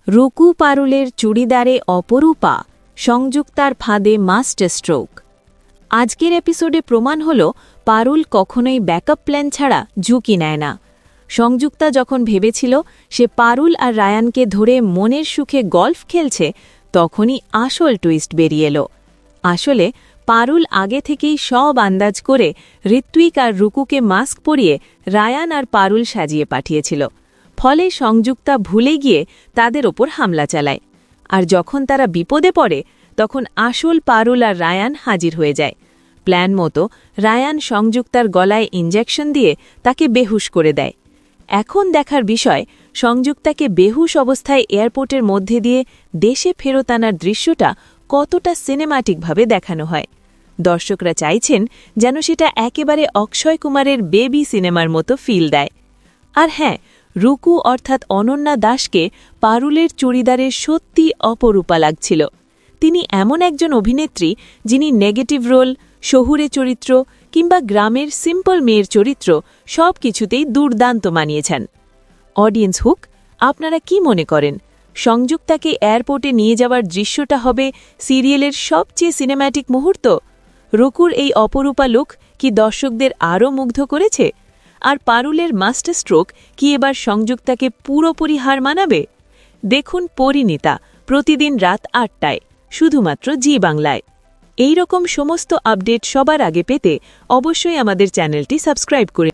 রুকু পারুলের চুড়িদারে অপরূপা, সংযুক্তার ফাঁদে মাস্টার স্ট্রোক। আজকের এপিসোডে প্রমাণ হল পারুল কখনোই ব্যাকআপ প্ল্যান ছাড়া ঝুঁকি নেয় না। সংযুক্তা যখন ভেবেছিল সে পারুল আর রায়ানকে ধরে মনের সুখে গল্ফ খেলছে, তখনই আসল টুইস্ট বেরিয়ে এলো। আসলে পারুল আগে থেকেই সব আন্দাজ করে ঋত্বিক আর রুকুকে মাস্ক পরিয়ে রায়ান আর পারুল সাজিয়ে পাঠিয়েছিল। ফলে সংযুক্তা ভুলে গিয়ে তাদের ওপর হামলা চালায়। আর যখন তারা বিপদে পড়ে তখন আসল পারুল আর রায়ান হাজির হয়ে যায়। প্ল্যান মতো রায়ান সংযুক্তার গলায় ইঞ্জেকশন দিয়ে তাকে বেহুশ করে দেয়। এখন দেখার বিষয়, সংযুক্তাকে বেহুশ অবস্থায় এয়ারপোর্টের মধ্যে দিয়ে দেশে ফেরত আনার দৃশ্যটা কতটা সিনেমাটিকভাবে দেখানো হয়। দর্শকরা চাইছেন যেন সেটা একেবারে অক্ষয় কুমারের বেবি সিনেমার মতো ফিল দেয়। আর হ্যাঁ, রুকু অর্থাৎ অনন্যা দাসকে পারুলের চুড়িদারের সত্যি অপরূপা লাগছিল। তিনি এমন একজন অভিনেত্রী যিনি নেগেটিভ রোল, শহুরে চরিত্র কিংবা গ্রামের সিম্পল মেয়ের চরিত্র সব কিছুতেই দুর্দান্ত মানিয়েছেন। অডিয়েন্স হুক, আপনারা কি মনে করেন? সংযুক্তাকে এয়ারপোর্টে নিয়ে যাওয়ার দৃশ্যটা হবে সিরিয়ালের সবচেয়ে সিনেম্যাটিক মুহূর্ত? রুকুর এই অপরূপা লুক কি দর্শকদের আরও মুগ্ধ করেছে? আর পারুলের মাস্টার স্ট্রোক কি এবার সংযুক্তাকে পুরোপুরি হার মানাবে? দেখুন পরিণীতা প্রতিদিন রাত ৮টায়, শুধুমাত্র জি বাংলায়। এই রকম সমস্ত আপডেট সবার আগে পেতে অবশ্যই আমাদের চ্যানেলটি সাবস্ক্রাইব করে